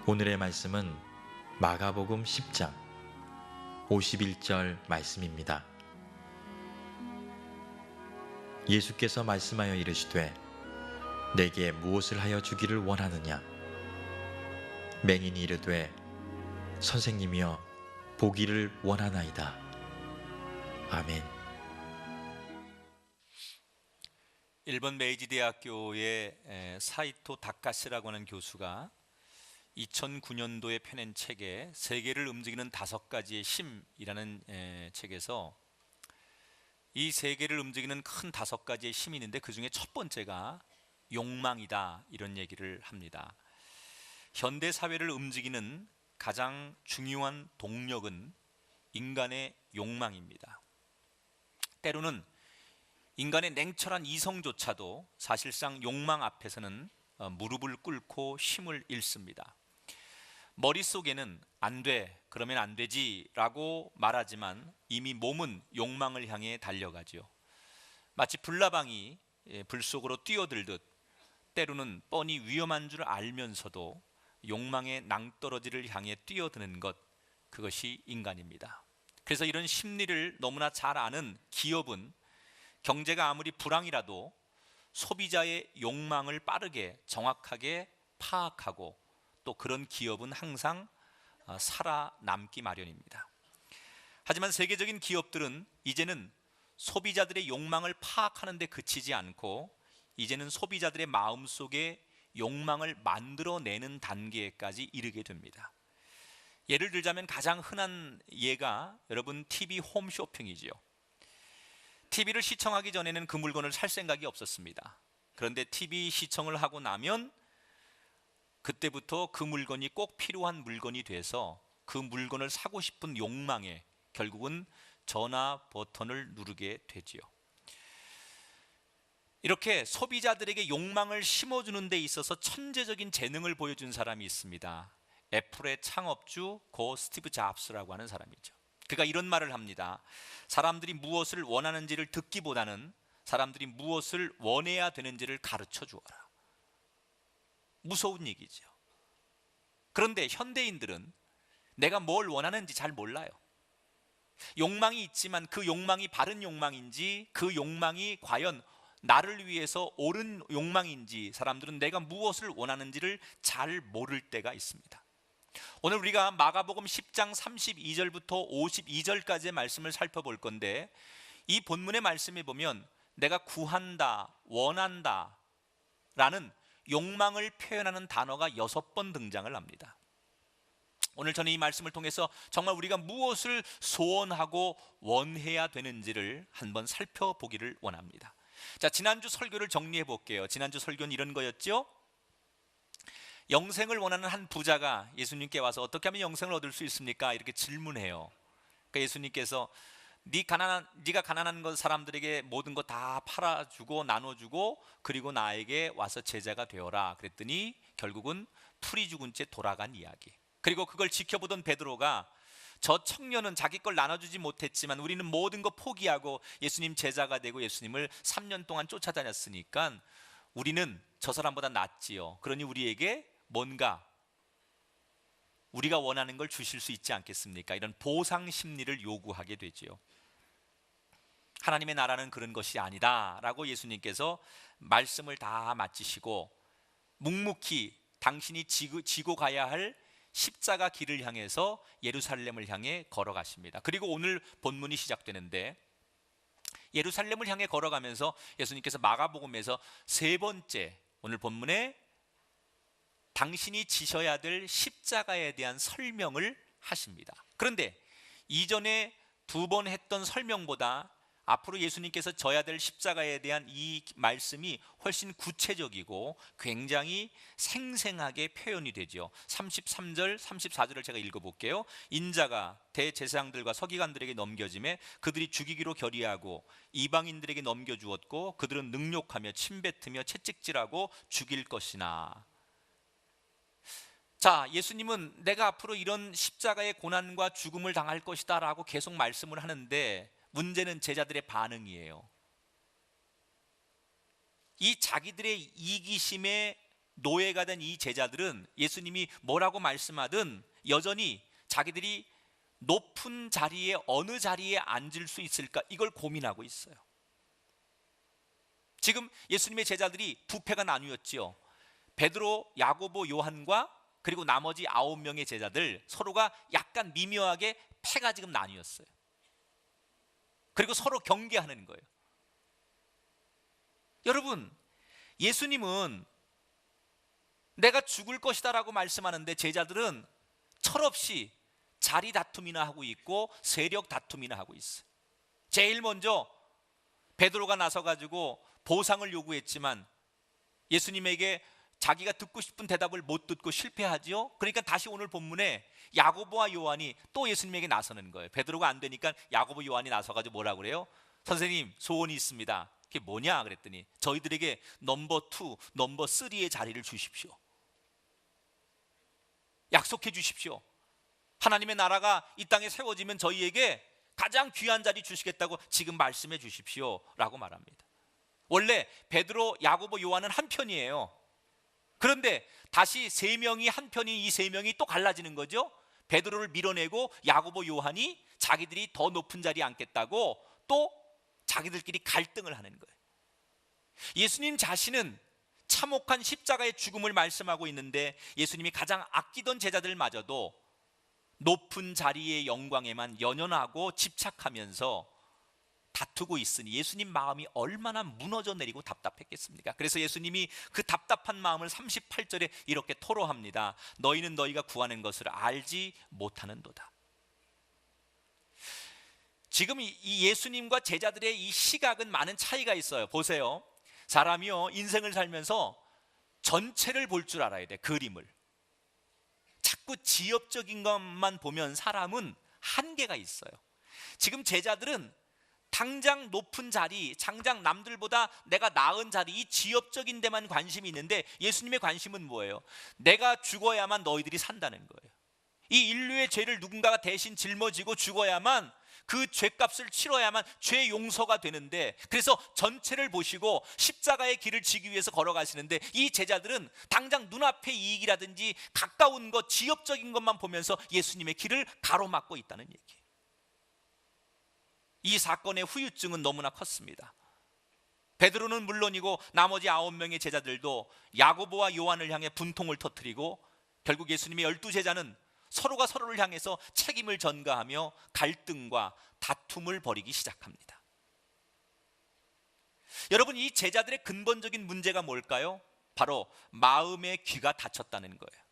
오늘의 말씀은 마가복음 10장 51절 말씀입니다. 예수께서 말씀하여 이르시되 내게 무엇을 하여 주기를 원하느냐? 맹인이 이르되 선생님이여 보기를 원하나이다. 아멘. 일본 메이지 대학교의 사이토 다카시라고 하는 교수가 2009년도에 펴낸 책에 세계를 움직이는 5가지의 힘이라는 책에서 이 세계를 움직이는 큰 5가지의 힘이 있는데 그 중에 첫 번째가 욕망이다, 이런 얘기를 합니다. 현대 사회를 움직이는 가장 중요한 동력은 인간의 욕망입니다. 때로는 인간의 냉철한 이성조차도 사실상 욕망 앞에서는 무릎을 꿇고 힘을 잃습니다. 머릿속에는 안 돼, 그러면 안 되지 라고 말하지만 이미 몸은 욕망을 향해 달려가죠. 마치 불나방이 불 속으로 뛰어들듯 때로는 뻔히 위험한 줄 알면서도 욕망의 낭떠러지를 향해 뛰어드는 것, 그것이 인간입니다. 그래서 이런 심리를 너무나 잘 아는 기업은 경제가 아무리 불황이라도 소비자의 욕망을 빠르게 정확하게 파악하고 또 그런 기업은 항상 살아남기 마련입니다. 하지만 세계적인 기업들은 이제는 소비자들의 욕망을 파악하는 데 그치지 않고 이제는 소비자들의 마음속에 욕망을 만들어내는 단계까지 이르게 됩니다. 예를 들자면 가장 흔한 예가 여러분 TV 홈쇼핑이지요. TV를 시청하기 전에는 그 물건을 살 생각이 없었습니다. 그런데 TV 시청을 하고 나면 그때부터 그 물건이 꼭 필요한 물건이 돼서 그 물건을 사고 싶은 욕망에 결국은 전화 버튼을 누르게 되지요. 이렇게 소비자들에게 욕망을 심어주는 데 있어서 천재적인 재능을 보여준 사람이 있습니다. 애플의 창업주 고 스티브 잡스라고 하는 사람이죠. 그가 이런 말을 합니다. 사람들이 무엇을 원하는지를 듣기보다는 사람들이 무엇을 원해야 되는지를 가르쳐 주어라. 무서운 얘기죠. 그런데 현대인들은 내가 뭘 원하는지 잘 몰라요. 욕망이 있지만 그 욕망이 바른 욕망인지, 그 욕망이 과연 나를 위해서 옳은 욕망인지 사람들은 내가 무엇을 원하는지를 잘 모를 때가 있습니다. 오늘 우리가 마가복음 10장 32절부터 52절까지의 말씀을 살펴볼 건데, 이 본문의 말씀에 보면 내가 구한다, 원한다 라는 욕망을 표현하는 단어가 6번 등장을 합니다. 오늘 저는 이 말씀을 통해서 정말 우리가 무엇을 소원하고 원해야 되는지를 한번 살펴보기를 원합니다. 자, 지난주 설교를 정리해 볼게요. 지난주 설교는 이런 거였죠. 영생을 원하는 한 부자가 예수님께 와서 어떻게 하면 영생을 얻을 수 있습니까? 이렇게 질문해요. 그러니까 예수님께서 네가 가난한 것 사람들에게 모든 것 다 팔아주고 나눠주고 그리고 나에게 와서 제자가 되어라 그랬더니 결국은 풀이 죽은 채 돌아간 이야기. 그리고 그걸 지켜보던 베드로가 저 청년은 자기 걸 나눠주지 못했지만 우리는 모든 거 포기하고 예수님 제자가 되고 예수님을 3년 동안 쫓아다녔으니까 우리는 저 사람보다 낫지요. 그러니 우리에게 뭔가 우리가 원하는 걸 주실 수 있지 않겠습니까? 이런 보상 심리를 요구하게 되지요. 하나님의 나라는 그런 것이 아니다 라고 예수님께서 말씀을 다 마치시고 묵묵히 당신이 지고 가야 할 십자가 길을 향해서 예루살렘을 향해 걸어가십니다. 그리고 오늘 본문이 시작되는데 예루살렘을 향해 걸어가면서 예수님께서 마가복음에서 3번째 오늘 본문에 당신이 지셔야 될 십자가에 대한 설명을 하십니다. 그런데 이전에 2번 했던 설명보다 앞으로 예수님께서 져야 될 십자가에 대한 이 말씀이 훨씬 구체적이고 굉장히 생생하게 표현이 되죠. 33절, 34절을 제가 읽어볼게요. 인자가 대제사장들과 서기관들에게 넘겨짐에 그들이 죽이기로 결의하고 이방인들에게 넘겨주었고 그들은 능욕하며 침뱉으며 채찍질하고 죽일 것이나. 자, 예수님은 내가 앞으로 이런 십자가의 고난과 죽음을 당할 것이다 라고 계속 말씀을 하는데 문제는 제자들의 반응이에요. 이 자기들의 이기심에 노예가 된 이 제자들은 예수님이 뭐라고 말씀하든 여전히 자기들이 높은 자리에 어느 자리에 앉을 수 있을까 이걸 고민하고 있어요. 지금 예수님의 제자들이 두 패가 나뉘었지요. 베드로, 야고보, 요한과 그리고 나머지 9명의 제자들 서로가 약간 미묘하게 패가 지금 나뉘었어요. 그리고 서로 경계하는 거예요. 여러분, 예수님은 내가 죽을 것이다 라고 말씀하는데 제자들은 철없이 자리 다툼이나 하고 있고 세력 다툼이나 하고 있어요. 제일 먼저 베드로가 나서가지고 보상을 요구했지만 예수님에게 자기가 듣고 싶은 대답을 못 듣고 실패하지요. 그러니까 다시 오늘 본문에 야고보와 요한이 또 예수님에게 나서는 거예요. 베드로가 안 되니까 야고보, 요한이 나서가지고 뭐라 그래요? 선생님, 소원이 있습니다. 그게 뭐냐 그랬더니 저희들에게 넘버 2, 넘버 3의 자리를 주십시오. 약속해 주십시오. 하나님의 나라가 이 땅에 세워지면 저희에게 가장 귀한 자리 주시겠다고 지금 말씀해 주십시오 라고 말합니다. 원래 베드로, 야고보, 요한은 한 편이에요. 그런데 다시 세 명이 한 편인 이 세 명이 또 갈라지는 거죠. 베드로를 밀어내고 야고보, 요한이 자기들이 더 높은 자리에 앉겠다고 또 자기들끼리 갈등을 하는 거예요. 예수님 자신은 참혹한 십자가의 죽음을 말씀하고 있는데 예수님이 가장 아끼던 제자들마저도 높은 자리의 영광에만 연연하고 집착하면서 다투고 있으니 예수님 마음이 얼마나 무너져 내리고 답답했겠습니까? 그래서 예수님이 그 답답한 마음을 38절에 이렇게 토로합니다. 너희는 너희가 구하는 것을 알지 못하는도다. 지금 이 예수님과 제자들의 이 시각은 많은 차이가 있어요. 보세요. 사람이요, 인생을 살면서 전체를 볼 줄 알아야 돼. 그림을. 자꾸 지엽적인 것만 보면 사람은 한계가 있어요. 지금 제자들은 당장 높은 자리, 당장 남들보다 내가 나은 자리, 이 지엽적인 데만 관심이 있는데 예수님의 관심은 뭐예요? 내가 죽어야만 너희들이 산다는 거예요. 이 인류의 죄를 누군가가 대신 짊어지고 죽어야만, 그 죄값을 치러야만 죄 용서가 되는데, 그래서 전체를 보시고 십자가의 길을 지기 위해서 걸어가시는데 이 제자들은 당장 눈앞의 이익이라든지 가까운 것, 지엽적인 것만 보면서 예수님의 길을 가로막고 있다는 얘기예요. 이 사건의 후유증은 너무나 컸습니다. 베드로는 물론이고 나머지 9명의 제자들도 야고보와 요한을 향해 분통을 터뜨리고 결국 예수님의 12제자는 서로가 서로를 향해서 책임을 전가하며 갈등과 다툼을 벌이기 시작합니다. 여러분, 이 제자들의 근본적인 문제가 뭘까요? 바로 마음의 귀가 닫혔다는 거예요.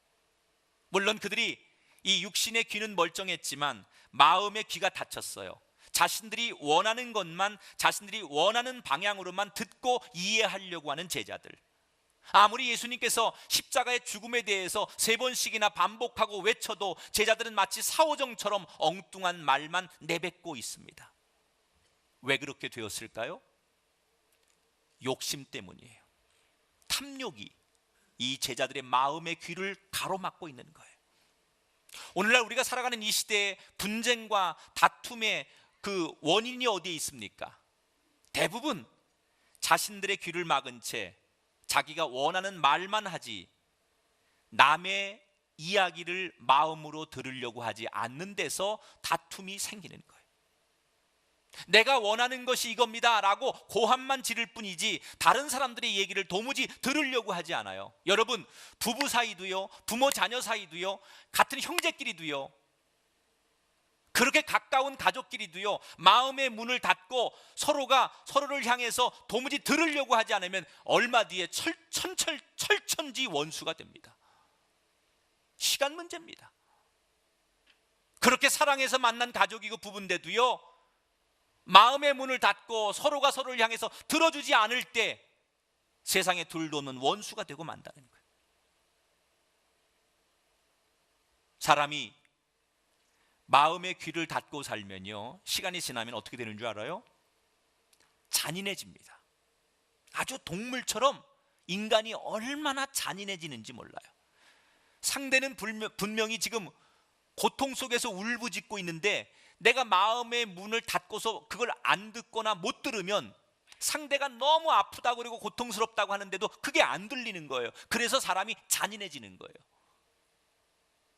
물론 그들이 이 육신의 귀는 멀쩡했지만 마음의 귀가 닫혔어요. 자신들이 원하는 것만, 자신들이 원하는 방향으로만 듣고 이해하려고 하는 제자들. 아무리 예수님께서 십자가의 죽음에 대해서 3번씩이나 반복하고 외쳐도 제자들은 마치 사오정처럼 엉뚱한 말만 내뱉고 있습니다. 왜 그렇게 되었을까요? 욕심 때문이에요. 탐욕이 이 제자들의 마음의 귀를 가로막고 있는 거예요. 오늘날 우리가 살아가는 이 시대의 분쟁과 다툼의 그 원인이 어디에 있습니까? 대부분 자신들의 귀를 막은 채 자기가 원하는 말만 하지 남의 이야기를 마음으로 들으려고 하지 않는 데서 다툼이 생기는 거예요. 내가 원하는 것이 이겁니다 라고 고함만 지를 뿐이지 다른 사람들의 얘기를 도무지 들으려고 하지 않아요. 여러분, 부부 사이도요, 부모 자녀 사이도요, 같은 형제끼리도요, 그렇게 가까운 가족끼리도요, 마음의 문을 닫고 서로가 서로를 향해서 도무지 들으려고 하지 않으면 얼마 뒤에 철천지 원수가 됩니다. 시간 문제입니다. 그렇게 사랑해서 만난 가족이고 부부인데도요, 마음의 문을 닫고 서로가 서로를 향해서 들어주지 않을 때 세상에 둘도는 원수가 되고 만다는 거예요. 사람이 마음의 귀를 닫고 살면요, 시간이 지나면 어떻게 되는 줄 알아요? 잔인해집니다. 아주 동물처럼 인간이 얼마나 잔인해지는지 몰라요. 상대는 분명히 지금 고통 속에서 울부짖고 있는데 내가 마음의 문을 닫고서 그걸 안 듣거나 못 들으면 상대가 너무 아프다고 그리고 고통스럽다고 하는데도 그게 안 들리는 거예요. 그래서 사람이 잔인해지는 거예요.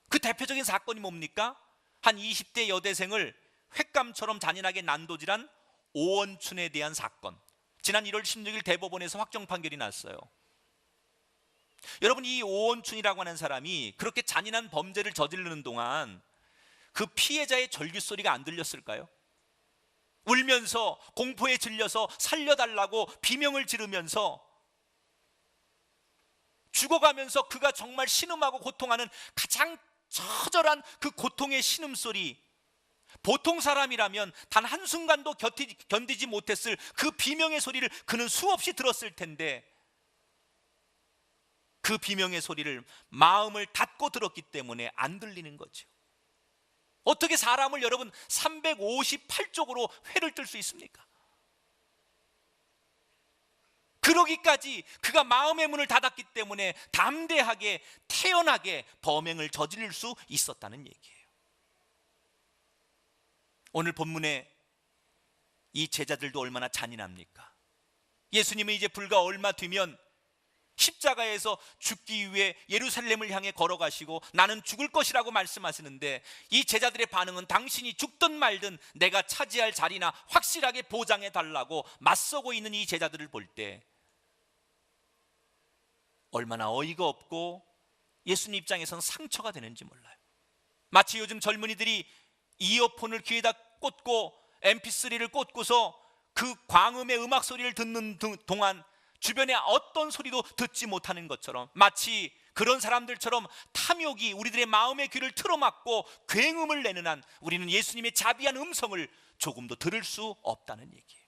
그 대표적인 사건이 뭡니까? 한 20대 여대생을 횟감처럼 잔인하게 난도질한 오원춘에 대한 사건. 지난 1월 16일 대법원에서 확정 판결이 났어요. 여러분, 이 오원춘이라고 하는 사람이 그렇게 잔인한 범죄를 저지르는 동안 그 피해자의 절규소리가 안 들렸을까요? 울면서 공포에 질려서 살려달라고 비명을 지르면서 죽어가면서 그가 정말 신음하고 고통하는 가장 처절한 그 고통의 신음소리, 보통 사람이라면 단 한순간도 견디지 못했을 그 비명의 소리를 그는 수없이 들었을 텐데 그 비명의 소리를 마음을 닫고 들었기 때문에 안 들리는 거죠. 어떻게 사람을 여러분 358쪽으로 회를 뜰 수 있습니까? 그러기까지 그가 마음의 문을 닫았기 때문에 담대하게 태연하게 범행을 저지를 수 있었다는 얘기예요. 오늘 본문에 이 제자들도 얼마나 잔인합니까? 예수님은 이제 불과 얼마 뒤면 십자가에서 죽기 위해 예루살렘을 향해 걸어가시고 나는 죽을 것이라고 말씀하시는데 이 제자들의 반응은 당신이 죽든 말든 내가 차지할 자리나 확실하게 보장해 달라고 맞서고 있는 이 제자들을 볼 때 얼마나 어이가 없고 예수님 입장에서는 상처가 되는지 몰라요. 마치 요즘 젊은이들이 이어폰을 귀에다 꽂고 mp3를 꽂고서 그 광음의 음악 소리를 듣는 동안 주변에 어떤 소리도 듣지 못하는 것처럼, 마치 그런 사람들처럼 탐욕이 우리들의 마음의 귀를 틀어막고 굉음을 내는 한 우리는 예수님의 자비한 음성을 조금도 들을 수 없다는 얘기예요.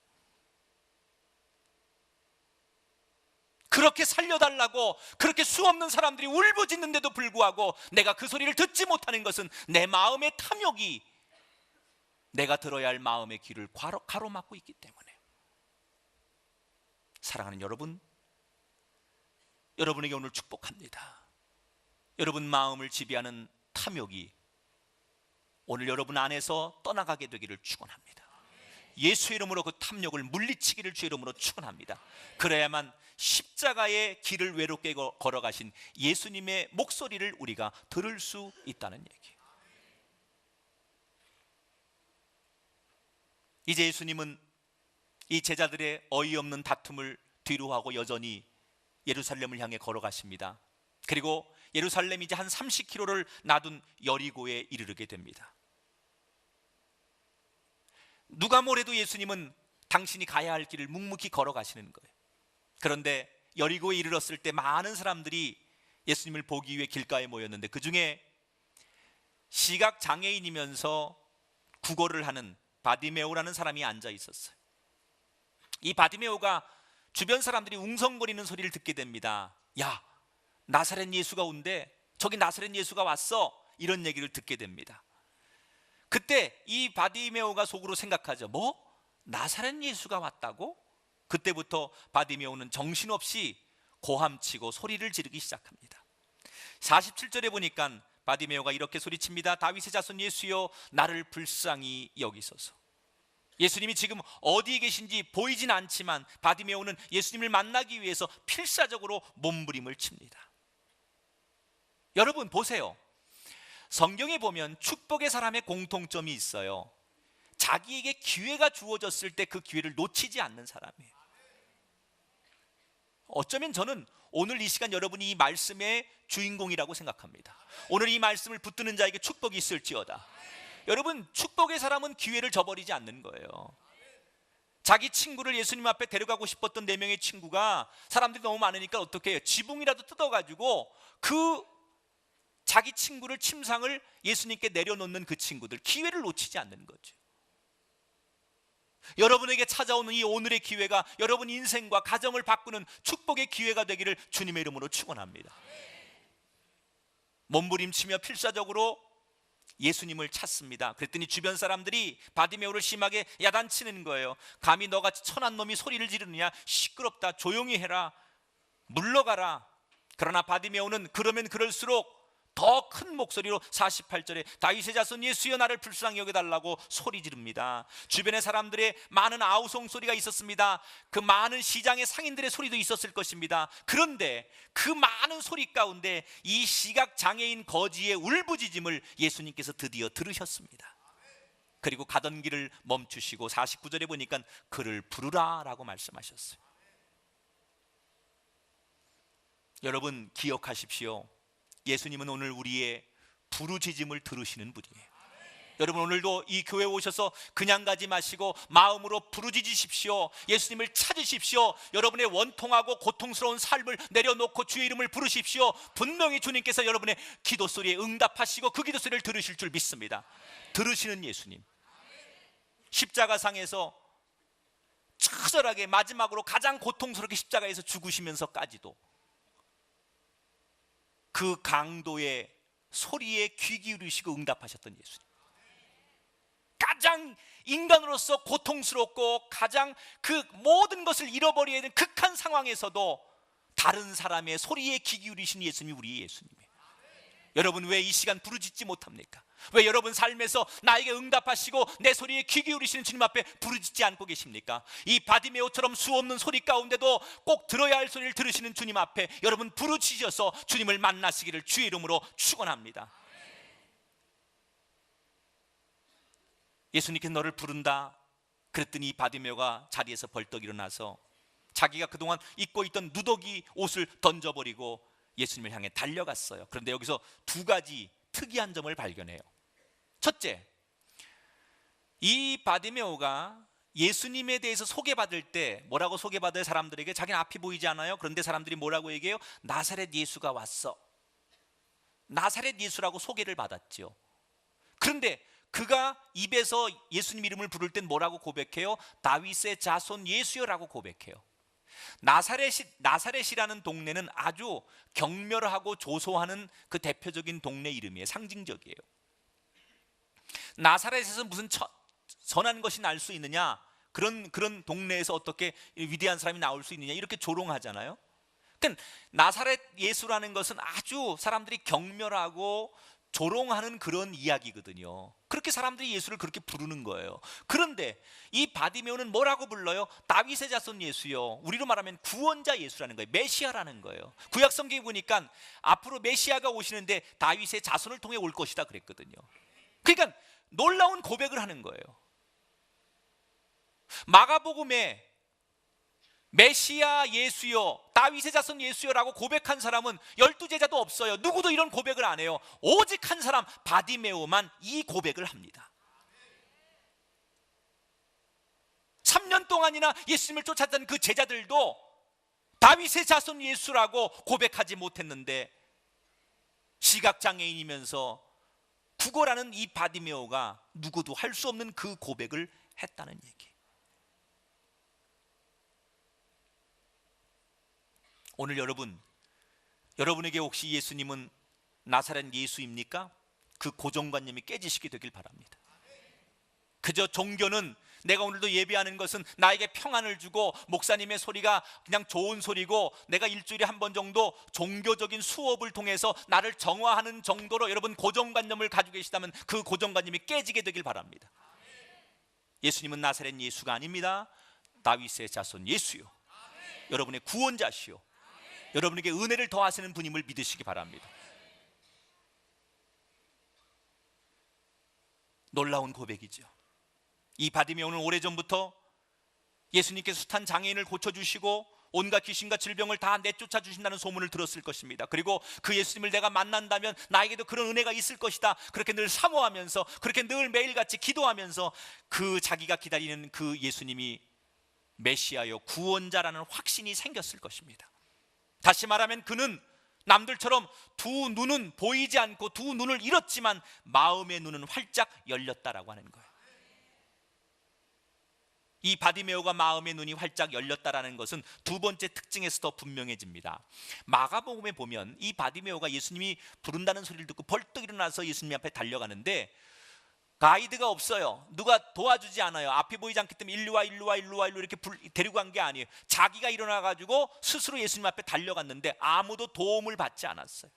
그렇게 살려달라고 그렇게 수없는 사람들이 울부짖는데도 불구하고 내가 그 소리를 듣지 못하는 것은 내 마음의 탐욕이 내가 들어야 할 마음의 귀를 가로막고 있기 때문에. 사랑하는 여러분, 여러분에게 오늘 축복합니다. 여러분 마음을 지배하는 탐욕이 오늘 여러분 안에서 떠나가게 되기를 축원합니다. 예수의 이름으로 그 탐욕을 물리치기를 주의 이름으로 축원합니다. 그래야만 십자가의 길을 외롭게 걸어가신 예수님의 목소리를 우리가 들을 수 있다는 얘기예요. 이제 예수님은 이 제자들의 어이없는 다툼을 뒤로하고 여전히 예루살렘을 향해 걸어가십니다. 그리고 예루살렘이 이제 한 30km를 놔둔 여리고에 이르게 됩니다. 누가 뭐래도 예수님은 당신이 가야 할 길을 묵묵히 걸어가시는 거예요. 그런데 여리고에 이르렀을 때 많은 사람들이 예수님을 보기 위해 길가에 모였는데 그 중에 시각장애인이면서 구걸을 하는 바디메오라는 사람이 앉아 있었어요. 이 바디메오가 주변 사람들이 웅성거리는 소리를 듣게 됩니다. 야, 나사렛 예수가 온대. 저기 나사렛 예수가 왔어. 이런 얘기를 듣게 됩니다. 그때 이 바디메오가 속으로 생각하죠. 뭐? 나사렛 예수가 왔다고? 그때부터 바디메오는 정신없이 고함치고 소리를 지르기 시작합니다. 47절에 보니까 바디메오가 이렇게 소리칩니다. 다윗의 자손 예수여, 나를 불쌍히 여기소서. 예수님이 지금 어디에 계신지 보이진 않지만 바디메오는 예수님을 만나기 위해서 필사적으로 몸부림을 칩니다. 여러분 보세요. 성경에 보면 축복의 사람의 공통점이 있어요. 자기에게 기회가 주어졌을 때 그 기회를 놓치지 않는 사람이에요. 어쩌면 저는 오늘 이 시간 여러분이 이 말씀의 주인공이라고 생각합니다. 오늘 이 말씀을 붙드는 자에게 축복이 있을지어다. 여러분, 축복의 사람은 기회를 저버리지 않는 거예요. 자기 친구를 예수님 앞에 데려가고 싶었던 4명의 친구가 사람들이 너무 많으니까 어떻게 해요? 지붕이라도 뜯어가지고 그 자기 친구를 침상을 예수님께 내려놓는 그 친구들, 기회를 놓치지 않는 거죠. 여러분에게 찾아오는 이 오늘의 기회가 여러분 인생과 가정을 바꾸는 축복의 기회가 되기를 주님의 이름으로 축원합니다. 몸부림치며 필사적으로 예수님을 찾습니다. 그랬더니 주변 사람들이 바디메오를 심하게 야단치는 거예요. 감히 너같이 천한 놈이 소리를 지르느냐? 시끄럽다. 조용히 해라. 물러가라. 그러나 바디메오는 그러면 그럴수록 더 큰 목소리로 48절에 다윗의 자손 예수여 나를 불쌍히 여겨달라고 소리 지릅니다. 주변의 사람들의 많은 아우성 소리가 있었습니다. 그 많은 시장의 상인들의 소리도 있었을 것입니다. 그런데 그 많은 소리 가운데 이 시각장애인 거지의 울부짖음을 예수님께서 드디어 들으셨습니다. 그리고 가던 길을 멈추시고 49절에 보니까 그를 부르라 라고 말씀하셨어요. 여러분 기억하십시오. 예수님은 오늘 우리의 부르짖음을 들으시는 분이에요. 여러분 오늘도 이 교회에 오셔서 그냥 가지 마시고 마음으로 부르짖으십시오. 예수님을 찾으십시오. 여러분의 원통하고 고통스러운 삶을 내려놓고 주의 이름을 부르십시오. 분명히 주님께서 여러분의 기도 소리에 응답하시고 그 기도 소리를 들으실 줄 믿습니다. 들으시는 예수님, 십자가상에서 처절하게 마지막으로 가장 고통스럽게 십자가에서 죽으시면서까지도 그 강도의 소리에 귀 기울이시고 응답하셨던 예수님, 가장 인간으로서 고통스럽고 가장 그 모든 것을 잃어버려야 되는 극한 상황에서도 다른 사람의 소리에 귀 기울이신 예수님이 우리의 예수님이에요. 여러분 왜 이 시간 부르짖지 못합니까? 왜 여러분 삶에서 나에게 응답하시고 내 소리에 귀 기울이시는 주님 앞에 부르짖지 않고 계십니까? 이 바디메오처럼 수없는 소리 가운데도 꼭 들어야 할 소리를 들으시는 주님 앞에 여러분 부르짖어서 주님을 만나시기를 주의 이름으로 축원합니다. 예수님께 너를 부른다 그랬더니 이 바디메오가 자리에서 벌떡 일어나서 자기가 그동안 입고 있던 누더기 옷을 던져버리고 예수님을 향해 달려갔어요. 그런데 여기서 두 가지 특이한 점을 발견해요. 첫째, 이 바디메오가 예수님에 대해서 소개받을 때 뭐라고 소개받아요? 사람들에게 자기는 앞이 보이지 않아요. 그런데 사람들이 뭐라고 얘기해요? 나사렛 예수가 왔어. 나사렛 예수라고 소개를 받았죠. 그런데 그가 입에서 예수님 이름을 부를 땐 뭐라고 고백해요? 다윗의 자손 예수여라고 고백해요. 나사렛이라는 동네는 아주 경멸하고 조소하는 그 대표적인 동네 이름이에요. 상징적이에요. 나사렛에서 무슨 선한 것이 날 수 있느냐, 그런 동네에서 어떻게 위대한 사람이 나올 수 있느냐, 이렇게 조롱하잖아요. 그러니까 나사렛 예수라는 것은 아주 사람들이 경멸하고 조롱하는 그런 이야기거든요. 그렇게 사람들이 예수를 그렇게 부르는 거예요. 그런데 이 바디메오는 뭐라고 불러요? 다윗의 자손 예수요. 우리로 말하면 구원자 예수라는 거예요. 메시아라는 거예요. 구약 성경에 보니까 앞으로 메시아가 오시는데 다윗의 자손을 통해 올 것이다 그랬거든요. 그러니까 놀라운 고백을 하는 거예요. 마가복음에 메시아 예수여, 다윗의 자손 예수여라고 고백한 사람은 12제자도 없어요. 누구도 이런 고백을 안 해요. 오직 한 사람 바디메오만 이 고백을 합니다. 3년 동안이나 예수님을 쫓았던 그 제자들도 다윗의 자손 예수라고 고백하지 못했는데 시각장애인이면서 구걸하는 이 바디메오가 누구도 할 수 없는 그 고백을 했다는 얘기. 오늘 여러분에게 혹시 예수님은 나사렛 예수입니까? 그 고정관념이 깨지시게 되길 바랍니다. 그저 종교는 내가 오늘도 예배하는 것은 나에게 평안을 주고 목사님의 소리가 그냥 좋은 소리고 내가 일주일에 한 번 정도 종교적인 수업을 통해서 나를 정화하는 정도로 여러분 고정관념을 가지고 계시다면 그 고정관념이 깨지게 되길 바랍니다. 예수님은 나사렛 예수가 아닙니다. 다윗의 자손 예수요. 여러분의 구원자시요. 여러분에게 은혜를 더하시는 분임을 믿으시기 바랍니다. 놀라운 고백이죠. 이 바디메오는 오래전부터 예수님께서 숱한 장애인을 고쳐주시고 온갖 귀신과 질병을 다 내쫓아 주신다는 소문을 들었을 것입니다. 그리고 그 예수님을 내가 만난다면 나에게도 그런 은혜가 있을 것이다. 그렇게 늘 사모하면서 그렇게 늘 매일같이 기도하면서 그 자기가 기다리는 그 예수님이 메시아요 구원자라는 확신이 생겼을 것입니다. 다시 말하면 그는 남들처럼 두 눈은 보이지 않고 두 눈을 잃었지만 마음의 눈은 활짝 열렸다라고 하는 거예요. 이 바디메오가 마음의 눈이 활짝 열렸다라는 것은 두 번째 특징에서 더 분명해집니다. 마가복음에 보면 이 바디메오가 예수님이 부른다는 소리를 듣고 벌떡 일어나서 예수님 앞에 달려가는데 가이드가 없어요. 누가 도와주지 않아요. 앞이 보이지 않기 때문에 일로 와 이렇게 데리고 간 게 아니에요. 자기가 일어나가지고 스스로 예수님 앞에 달려갔는데 아무도 도움을 받지 않았어요.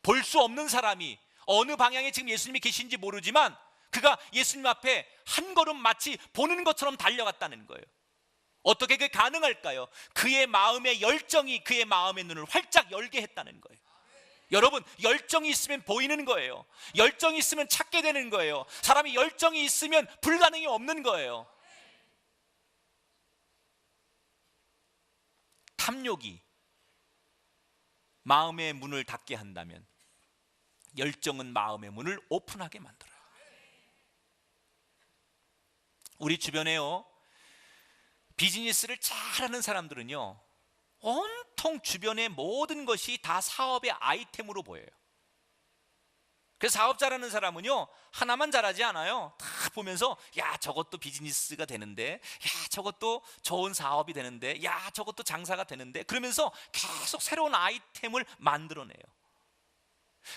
볼 수 없는 사람이 어느 방향에 지금 예수님이 계신지 모르지만 그가 예수님 앞에 한 걸음 마치 보는 것처럼 달려갔다는 거예요. 어떻게 그게 가능할까요? 그의 마음의 열정이 그의 마음의 눈을 활짝 열게 했다는 거예요. 여러분, 열정이 있으면 보이는 거예요. 열정이 있으면 찾게 되는 거예요. 사람이 열정이 있으면 불가능이 없는 거예요. 탐욕이 마음의 문을 닫게 한다면 열정은 마음의 문을 오픈하게 만들어요. 우리 주변에요, 비즈니스를 잘하는 사람들은요, 온통 주변의 모든 것이 다 사업의 아이템으로 보여요. 그래서 사업 잘하는 사람은요, 하나만 잘하지 않아요. 다 보면서 야, 저것도 비즈니스가 되는데, 야, 저것도 좋은 사업이 되는데, 야, 저것도 장사가 되는데, 그러면서 계속 새로운 아이템을 만들어내요.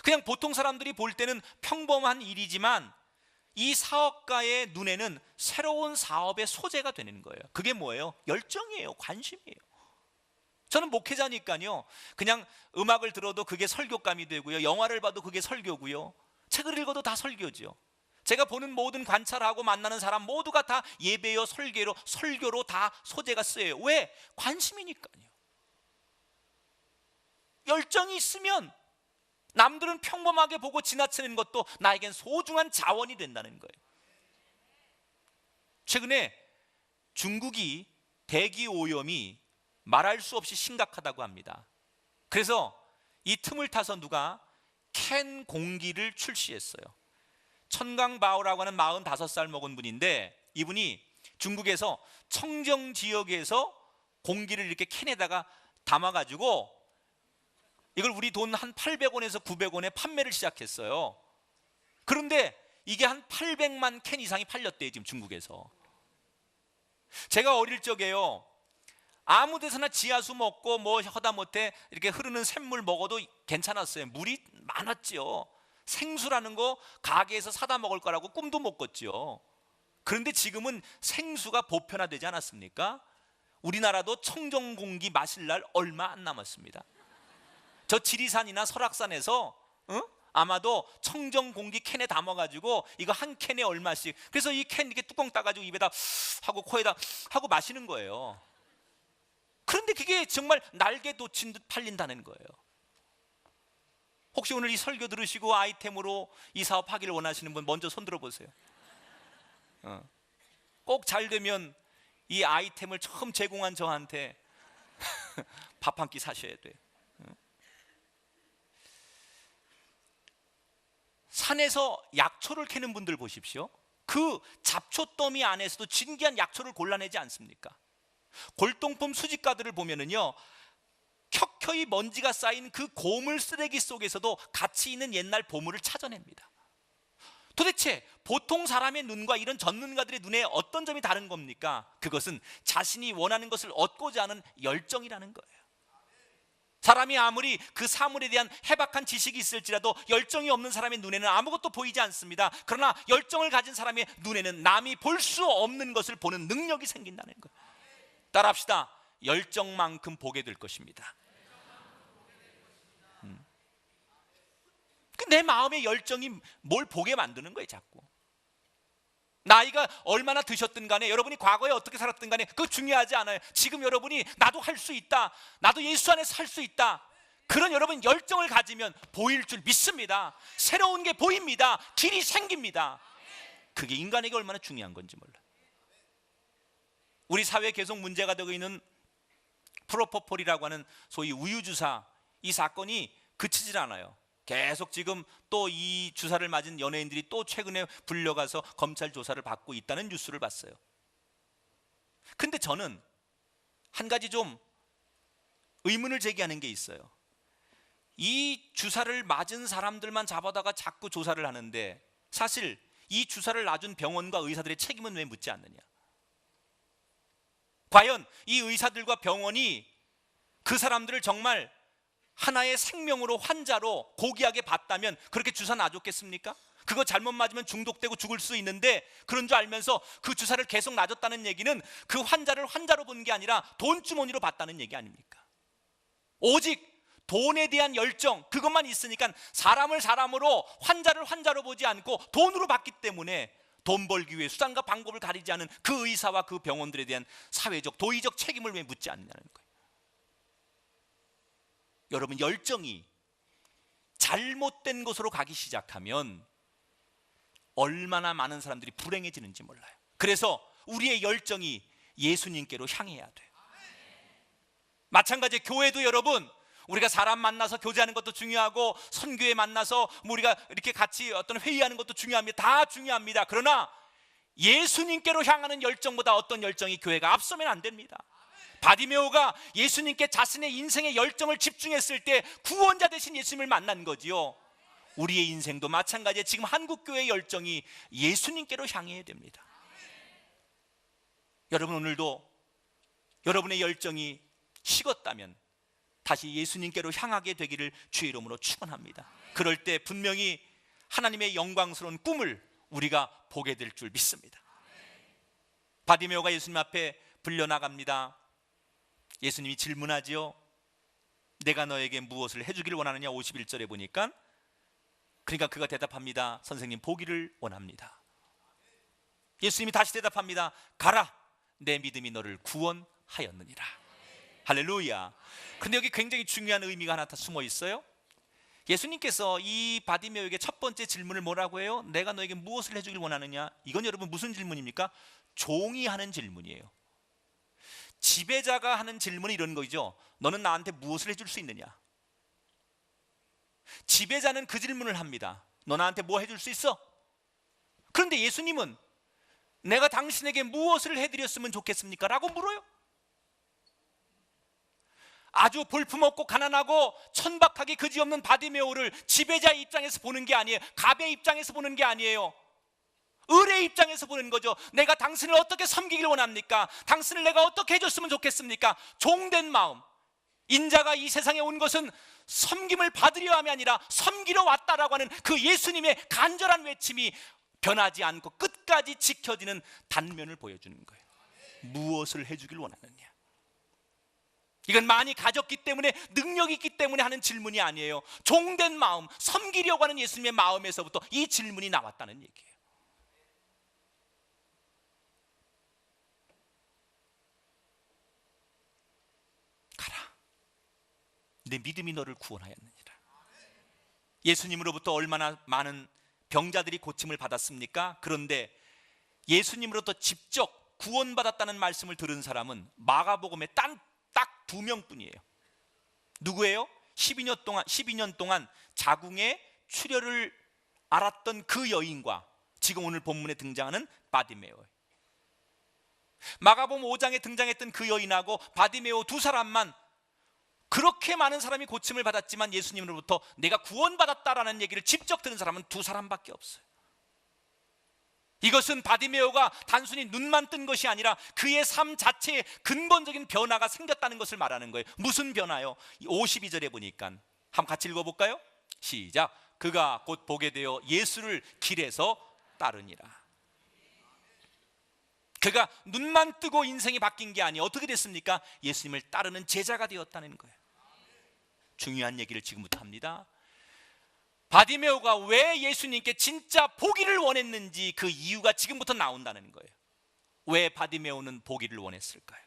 그냥 보통 사람들이 볼 때는 평범한 일이지만 이 사업가의 눈에는 새로운 사업의 소재가 되는 거예요. 그게 뭐예요? 열정이에요. 관심이에요. 저는 목회자니까요, 그냥 음악을 들어도 그게 설교감이 되고요, 영화를 봐도 그게 설교고요, 책을 읽어도 다 설교죠. 제가 보는 모든 관찰하고 만나는 사람 모두가 다 예배요, 설교로 다 소재가 쓰여요. 왜? 관심이니까요. 열정이 있으면 남들은 평범하게 보고 지나치는 것도 나에겐 소중한 자원이 된다는 거예요. 최근에 중국이 대기 오염이 말할 수 없이 심각하다고 합니다. 그래서 이 틈을 타서 누가 캔 공기를 출시했어요. 천강바오라고 하는 45살 먹은 분인데, 이분이 중국에서 청정 지역에서 공기를 이렇게 캔에다가 담아가지고 이걸 우리 돈 한 800원에서 900원에 판매를 시작했어요. 그런데 이게 한 800만 캔 이상이 팔렸대요, 지금 중국에서. 제가 어릴 적에요, 아무 데서나 지하수 먹고 뭐 허다못해 이렇게 흐르는 샘물 먹어도 괜찮았어요. 물이 많았지요. 생수라는 거 가게에서 사다 먹을 거라고 꿈도 못 꿨지요. 그런데 지금은 생수가 보편화되지 않았습니까? 우리나라도 청정 공기 마실 날 얼마 안 남았습니다. 저 지리산이나 설악산에서 아마도 청정 공기 캔에 담아가지고 이거 한 캔에 얼마씩, 그래서 이 캔 이렇게 뚜껑 따가지고 입에다 하고 코에다 하고 마시는 거예요. 그런데 그게 정말 날개 돋친 듯 팔린다는 거예요. 혹시 오늘 이 설교 들으시고 아이템으로 이 사업 하기를 원하시는 분 먼저 손 들어보세요. 꼭 잘 되면 이 아이템을 처음 제공한 저한테 밥 한 끼 사셔야 돼요. 산에서 약초를 캐는 분들 보십시오. 그 잡초더미 안에서도 진귀한 약초를 골라내지 않습니까? 골동품 수집가들을 보면은요, 켜켜이 먼지가 쌓인 그 고물 쓰레기 속에서도 가치 있는 옛날 보물을 찾아냅니다. 도대체 보통 사람의 눈과 이런 전문가들의 눈에 어떤 점이 다른 겁니까? 그것은 자신이 원하는 것을 얻고자 하는 열정이라는 거예요. 사람이 아무리 그 사물에 대한 해박한 지식이 있을지라도 열정이 없는 사람의 눈에는 아무것도 보이지 않습니다. 그러나 열정을 가진 사람의 눈에는 남이 볼 수 없는 것을 보는 능력이 생긴다는 거예요. 따라합시다. 열정만큼 보게 될 것입니다. 내 마음의 열정이 뭘 보게 만드는 거예요, 자꾸. 나이가 얼마나 드셨든 간에, 여러분이 과거에 어떻게 살았든 간에 그거 중요하지 않아요. 지금 여러분이 나도 할 수 있다, 나도 예수 안에서 살 수 있다, 그런 여러분 열정을 가지면 보일 줄 믿습니다. 새로운 게 보입니다. 길이 생깁니다. 그게 인간에게 얼마나 중요한 건지 몰라. 우리 사회에 계속 문제가 되고 있는 프로포폴이라고 하는 소위 우유주사, 이 사건이 그치질 않아요. 계속 지금 또 이 주사를 맞은 연예인들이 또 최근에 불려가서 검찰 조사를 받고 있다는 뉴스를 봤어요. 근데 저는 한 가지 좀 의문을 제기하는 게 있어요. 이 주사를 맞은 사람들만 잡아다가 자꾸 조사를 하는데 사실 이 주사를 놔준 병원과 의사들의 책임은 왜 묻지 않느냐? 과연 이 의사들과 병원이 그 사람들을 정말 하나의 생명으로, 환자로 고귀하게 봤다면 그렇게 주사 놔줬겠습니까? 그거 잘못 맞으면 중독되고 죽을 수 있는데 그런 줄 알면서 그 주사를 계속 놔줬다는 얘기는 그 환자를 환자로 본 게 아니라 돈주머니로 봤다는 얘기 아닙니까? 오직 돈에 대한 열정, 그것만 있으니까 사람을 사람으로, 환자를 환자로 보지 않고 돈으로 받기 때문에 돈 벌기 위해 수단과 방법을 가리지 않은 그 의사와 그 병원들에 대한 사회적, 도의적 책임을 왜 묻지 않느냐는 거예요. 여러분, 열정이 잘못된 곳으로 가기 시작하면 얼마나 많은 사람들이 불행해지는지 몰라요. 그래서 우리의 열정이 예수님께로 향해야 돼요. 마찬가지로 교회도 여러분, 우리가 사람 만나서 교제하는 것도 중요하고 선교회 만나서 우리가 이렇게 같이 어떤 회의하는 것도 중요합니다. 다 중요합니다. 그러나 예수님께로 향하는 열정보다 어떤 열정이 교회가 앞서면 안 됩니다. 바디메오가 예수님께 자신의 인생의 열정을 집중했을 때 구원자 되신 예수님을 만난 거지요. 우리의 인생도 마찬가지에 지금 한국교회의 열정이 예수님께로 향해야 됩니다. 여러분, 오늘도 여러분의 열정이 식었다면 다시 예수님께로 향하게 되기를 주의 이름으로 축원합니다. 그럴 때 분명히 하나님의 영광스러운 꿈을 우리가 보게 될 줄 믿습니다. 바디메오가 예수님 앞에 불려나갑니다. 예수님이 질문하지요. 내가 너에게 무엇을 해주기를 원하느냐? 51절에 보니까, 그러니까 그가 대답합니다. 선생님, 보기를 원합니다. 예수님이 다시 대답합니다. 가라, 내 믿음이 너를 구원하였느니라. 할렐루야. 그런데 여기 굉장히 중요한 의미가 하나 다 숨어 있어요. 예수님께서 이 바디메오에게 첫 번째 질문을 뭐라고 해요? 내가 너에게 무엇을 해주길 원하느냐? 이건 여러분 무슨 질문입니까? 종이 하는 질문이에요. 지배자가 하는 질문은 이런 거죠. 너는 나한테 무엇을 해줄 수 있느냐? 지배자는 그 질문을 합니다. 너 나한테 뭐 해줄 수 있어? 그런데 예수님은 내가 당신에게 무엇을 해드렸으면 좋겠습니까? 라고 물어요. 아주 볼품없고 가난하고 천박하게 그지없는 바디메오를 지배자의 입장에서 보는 게 아니에요. 갑의 입장에서 보는 게 아니에요. 을의 입장에서 보는 거죠. 내가 당신을 어떻게 섬기길 원합니까? 당신을 내가 어떻게 해줬으면 좋겠습니까? 종된 마음. 인자가 이 세상에 온 것은 섬김을 받으려 함이 아니라 섬기러 왔다라고 하는 그 예수님의 간절한 외침이 변하지 않고 끝까지 지켜지는 단면을 보여주는 거예요. 무엇을 해주길 원하느냐? 이건 많이 가졌기 때문에, 능력이 있기 때문에 하는 질문이 아니에요. 종된 마음, 섬기려고 하는 예수님의 마음에서부터 이 질문이 나왔다는 얘기예요. 가라, 내 믿음이 너를 구원하였느니라. 예수님으로부터 얼마나 많은 병자들이 고침을 받았습니까? 그런데 예수님으로부터 직접 구원받았다는 말씀을 들은 사람은 마가복음에 딱 2명뿐이에요. 누구예요? 12년 동안 자궁의 출혈을 앓았던 그 여인과 지금 오늘 본문에 등장하는 바디메오. 마가복음 5장에 등장했던 그 여인하고 바디메오 두 사람만, 그렇게 많은 사람이 고침을 받았지만 예수님으로부터 내가 구원받았다라는 얘기를 직접 들은 사람은 두 사람밖에 없어요. 이것은 바디메오가 단순히 눈만 뜬 것이 아니라 그의 삶 자체에 근본적인 변화가 생겼다는 것을 말하는 거예요. 무슨 변화요? 52절에 보니까 한번 같이 읽어볼까요? 시작. 그가 곧 보게 되어 예수를 길에서 따르니라. 그가 눈만 뜨고 인생이 바뀐 게 아니에요. 어떻게 됐습니까? 예수님을 따르는 제자가 되었다는 거예요. 중요한 얘기를 지금부터 합니다. 바디메오가 왜 예수님께 진짜 보기를 원했는지 그 이유가 지금부터 나온다는 거예요. 왜 바디메오는 보기를 원했을까요?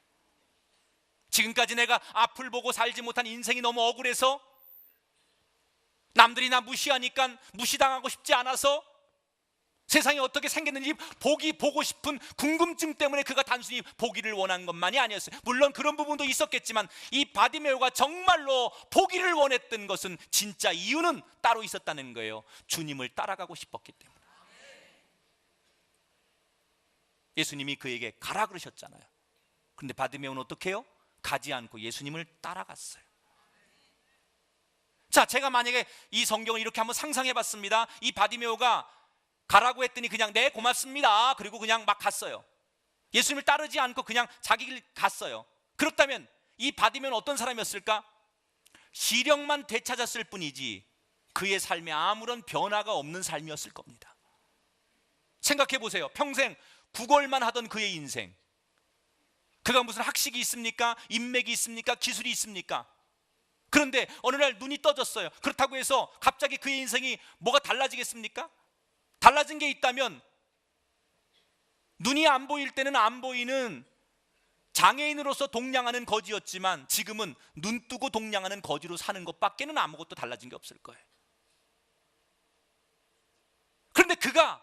지금까지 내가 앞을 보고 살지 못한 인생이 너무 억울해서, 남들이 나 무시하니까 무시당하고 싶지 않아서, 세상이 어떻게 생겼는지 보고 싶은 궁금증 때문에 그가 단순히 보기를 원한 것만이 아니었어요. 물론 그런 부분도 있었겠지만 이 바디메오가 정말로 보기를 원했던 것은 진짜 이유는 따로 있었다는 거예요. 주님을 따라가고 싶었기 때문에. 예수님이 그에게 가라 그러셨잖아요. 그런데 바디메오는 어떻게 해요? 가지 않고 예수님을 따라갔어요. 자, 제가 만약에 이 성경을 이렇게 한번 상상해 봤습니다. 이 바디메오가 가라고 했더니 그냥 네 고맙습니다 그리고 그냥 막 갔어요. 예수님을 따르지 않고 그냥 자기 길 갔어요. 그렇다면 이 바디메오는 어떤 사람이었을까? 시력만 되찾았을 뿐이지 그의 삶에 아무런 변화가 없는 삶이었을 겁니다. 생각해 보세요. 평생 구걸만 하던 그의 인생, 그가 무슨 학식이 있습니까? 인맥이 있습니까? 기술이 있습니까? 그런데 어느 날 눈이 떠졌어요. 그렇다고 해서 갑자기 그의 인생이 뭐가 달라지겠습니까? 달라진 게 있다면 눈이 안 보일 때는 안 보이는 장애인으로서 동냥하는 거지였지만 지금은 눈 뜨고 동냥하는 거지로 사는 것밖에는 아무것도 달라진 게 없을 거예요. 그런데 그가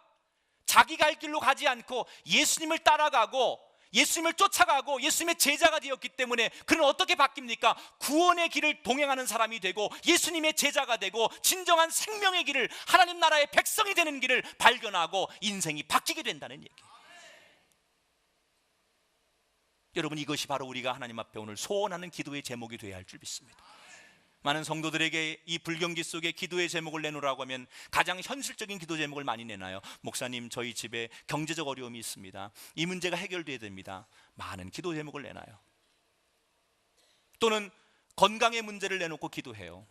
자기 갈 길로 가지 않고 예수님을 따라가고 예수님을 쫓아가고 예수님의 제자가 되었기 때문에 그는 어떻게 바뀝니까? 구원의 길을 동행하는 사람이 되고 예수님의 제자가 되고 진정한 생명의 길을, 하나님 나라의 백성이 되는 길을 발견하고 인생이 바뀌게 된다는 얘기예요. 여러분, 이것이 바로 우리가 하나님 앞에 오늘 소원하는 기도의 제목이 되어야 할 줄 믿습니다. 많은 성도들에게 이 불경기 속에 기도의 제목을 내놓으라고 하면 가장 현실적인 기도 제목을 많이 내놔요. 목사님, 저희 집에 경제적 어려움이 있습니다. 이 문제가 해결돼야 됩니다. 많은 기도 제목을 내놔요. 또는 건강의 문제를 내놓고 기도해요.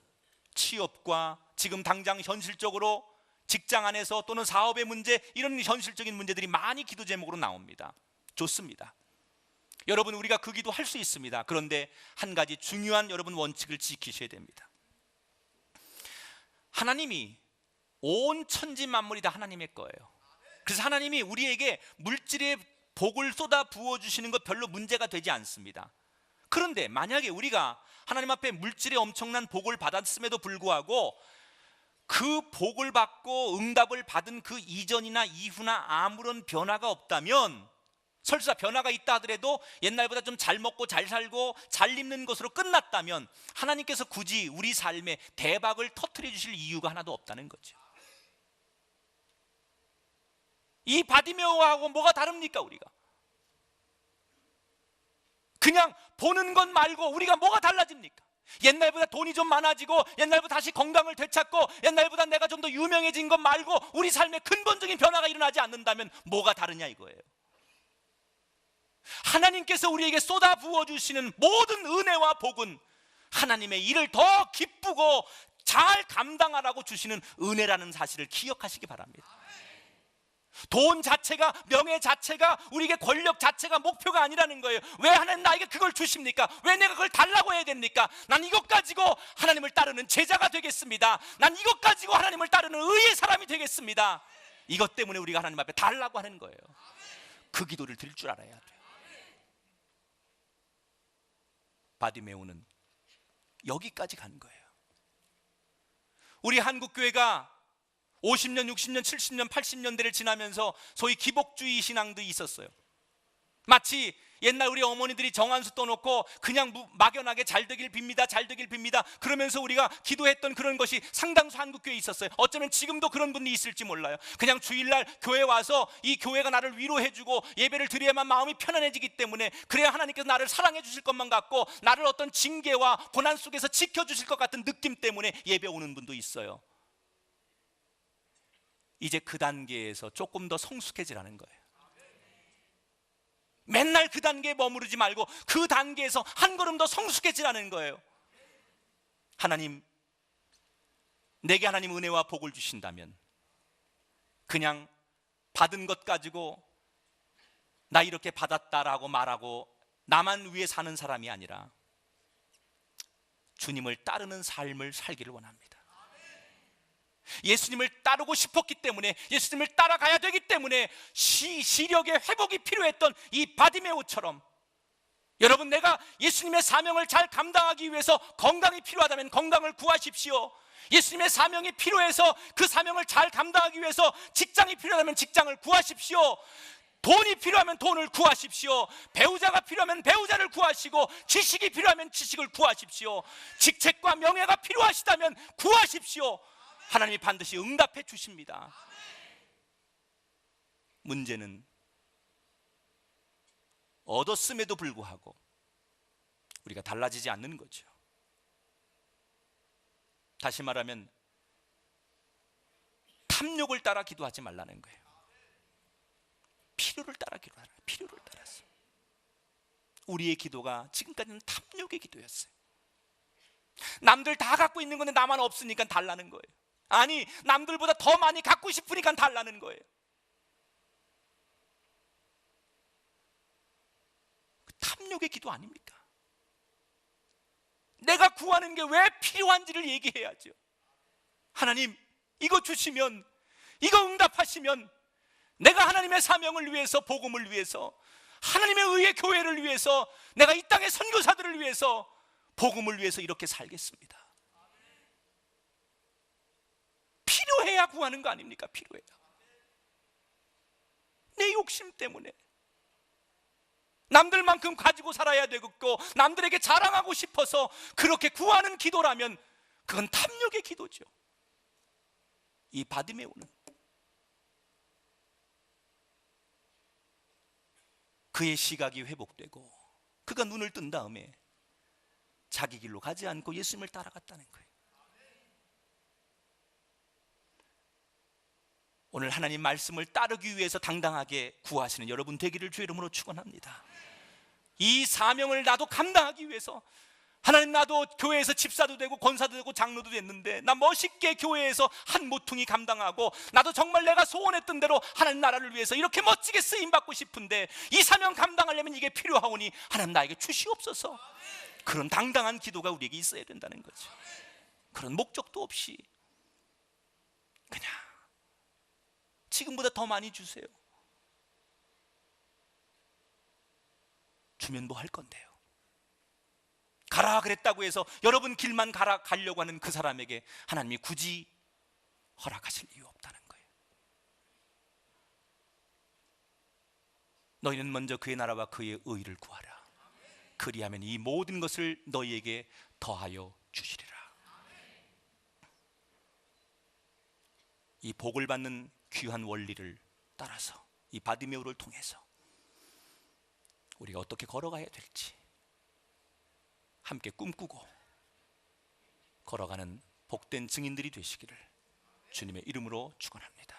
취업과 지금 당장 현실적으로 직장 안에서 또는 사업의 문제, 이런 현실적인 문제들이 많이 기도 제목으로 나옵니다. 좋습니다. 여러분, 우리가 그 기도 할 수 있습니다. 그런데 한 가지 중요한 여러분 원칙을 지키셔야 됩니다. 하나님이 온 천지 만물이 다 하나님의 거예요. 그래서 하나님이 우리에게 물질의 복을 쏟아 부어주시는 것 별로 문제가 되지 않습니다. 그런데 만약에 우리가 하나님 앞에 물질의 엄청난 복을 받았음에도 불구하고 그 복을 받고 응답을 받은 그 이전이나 이후나 아무런 변화가 없다면, 설사 변화가 있다 하더라도 옛날보다 좀 잘 먹고 잘 살고 잘 입는 것으로 끝났다면 하나님께서 굳이 우리 삶에 대박을 터뜨려 주실 이유가 하나도 없다는 거죠. 이 바디메오하고 뭐가 다릅니까? 우리가 그냥 보는 것 말고 우리가 뭐가 달라집니까? 옛날보다 돈이 좀 많아지고 옛날보다 다시 건강을 되찾고 옛날보다 내가 좀 더 유명해진 것 말고 우리 삶에 근본적인 변화가 일어나지 않는다면 뭐가 다르냐 이거예요. 하나님께서 우리에게 쏟아 부어주시는 모든 은혜와 복은 하나님의 일을 더 기쁘고 잘 감당하라고 주시는 은혜라는 사실을 기억하시기 바랍니다. 돈 자체가, 명예 자체가, 우리에게 권력 자체가 목표가 아니라는 거예요. 왜 하나님 나에게 그걸 주십니까? 왜 내가 그걸 달라고 해야 됩니까? 난 이것 가지고 하나님을 따르는 제자가 되겠습니다. 난 이것 가지고 하나님을 따르는 의의 사람이 되겠습니다. 이것 때문에 우리가 하나님 앞에 달라고 하는 거예요. 그 기도를 드릴 줄 알아야 돼요. 바디메오는 여기까지 간 거예요. 우리 한국교회가 50년, 60년, 70년, 80년대를 지나면서 소위 기복주의 신앙도 있었어요. 마치 옛날 우리 어머니들이 정한수 떠놓고 그냥 막연하게 잘 되길 빕니다, 잘 되길 빕니다 그러면서 우리가 기도했던 그런 것이 상당수 한국교회에 있었어요. 어쩌면 지금도 그런 분이 있을지 몰라요. 그냥 주일날 교회 와서 이 교회가 나를 위로해주고 예배를 드려야만 마음이 편안해지기 때문에, 그래야 하나님께서 나를 사랑해 주실 것만 같고 나를 어떤 징계와 고난 속에서 지켜주실 것 같은 느낌 때문에 예배 오는 분도 있어요. 이제 그 단계에서 조금 더 성숙해지라는 거예요. 맨날 그 단계에 머무르지 말고 그 단계에서 한 걸음 더 성숙해지라는 거예요. 하나님, 내게 하나님 은혜와 복을 주신다면 그냥 받은 것 가지고 나 이렇게 받았다라고 말하고 나만 위해 사는 사람이 아니라 주님을 따르는 삶을 살기를 원합니다. 예수님을 따르고 싶었기 때문에, 예수님을 따라가야 되기 때문에 시력의 회복이 필요했던 이 바디메오처럼, 여러분, 내가 예수님의 사명을 잘 감당하기 위해서 건강이 필요하다면 건강을 구하십시오. 예수님의 사명이 필요해서 그 사명을 잘 감당하기 위해서 직장이 필요하다면 직장을 구하십시오. 돈이 필요하면 돈을 구하십시오. 배우자가 필요하면 배우자를 구하시고, 지식이 필요하면 지식을 구하십시오. 직책과 명예가 필요하시다면 구하십시오. 하나님이 반드시 응답해 주십니다. 문제는 얻었음에도 불구하고 우리가 달라지지 않는 거죠. 다시 말하면 탐욕을 따라 기도하지 말라는 거예요. 필요를 따라 기도하라. 필요를 따라서. 우리의 기도가 지금까지는 탐욕의 기도였어요. 남들 다 갖고 있는 건데 나만 없으니까 달라는 거예요. 아니, 남들보다 더 많이 갖고 싶으니까 달라는 거예요. 탐욕의 기도 아닙니까? 내가 구하는 게 왜 필요한지를 얘기해야죠. 하나님, 이거 주시면, 이거 응답하시면 내가 하나님의 사명을 위해서, 복음을 위해서, 하나님의 의의 교회를 위해서, 내가 이 땅의 선교사들을 위해서, 복음을 위해서 이렇게 살겠습니다. 필요해야 구하는 거 아닙니까? 필요해야. 내 욕심 때문에 남들만큼 가지고 살아야 되겠고 남들에게 자랑하고 싶어서 그렇게 구하는 기도라면 그건 탐욕의 기도죠. 이 바디메오는 그의 시각이 회복되고 그가 눈을 뜬 다음에 자기 길로 가지 않고 예수님을 따라갔다는 거예요. 오늘 하나님 말씀을 따르기 위해서 당당하게 구하시는 여러분 되기를 주의 이름으로 축원합니다. 이 사명을 나도 감당하기 위해서, 하나님, 나도 교회에서 집사도 되고 권사도 되고 장로도 됐는데 나 멋있게 교회에서 한 모퉁이 감당하고 나도 정말 내가 소원했던 대로 하나님 나라를 위해서 이렇게 멋지게 쓰임받고 싶은데 이 사명 감당하려면 이게 필요하오니 하나님 나에게 주시옵소서. 그런 당당한 기도가 우리에게 있어야 된다는 거죠. 그런 목적도 없이 그냥 지금보다 더 많이 주세요. 주면 뭐 할 건데요? 가라 그랬다고 해서 여러분 길만 가려고 하는 그 사람에게 하나님이 굳이 허락하실 이유 없다는 거예요. 너희는 먼저 그의 나라와 그의 의를 구하라. 그리하면 이 모든 것을 너희에게 더하여 주시리라. 이 복을 받는 귀한 원리를 따라서 이 바디메오를 통해서 우리가 어떻게 걸어가야 될지 함께 꿈꾸고 걸어가는 복된 증인들이 되시기를 주님의 이름으로 축원합니다.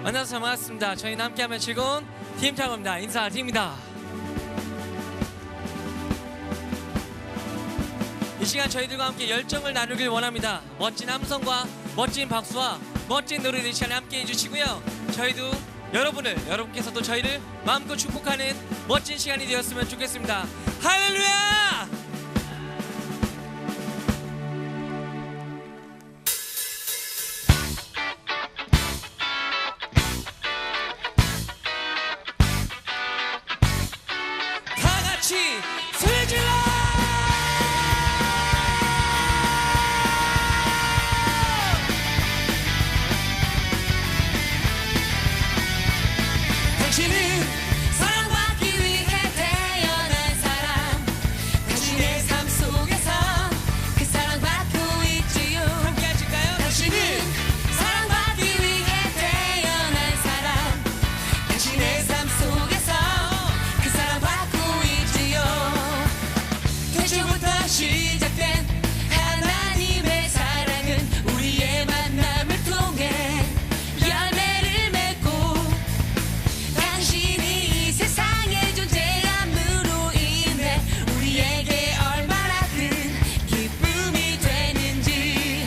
만나서 반갑습니다. 저희는 함께하면 즐거운 팀장입니다. 인사드립니다. 이 시간 저희들과 함께 열정을 나누길 원합니다. 멋진 함성과 멋진 박수와 멋진 노래들 시간에 함께 해주시고요. 저희도 여러분께서도 저희를 마음껏 축복하는 멋진 시간이 되었으면 좋겠습니다. 할렐루야! 다 같이 소리 질러! 당신은 사랑받기 위해 태어난 사람. 당신의 삶 속에서 그 사랑받고 있지요. 함께 하실까요? 당신은 사랑받기 위해 태어난 사람. 당신의 삶 속에서 그 사랑받고 있지요. 태초부터 시작된 하나님의 사랑은 우리의 만남을 통해 열매를 맺고 당신이 이 세상에 존재함으로 인해 우리에게 얼마나 큰 기쁨이 되는지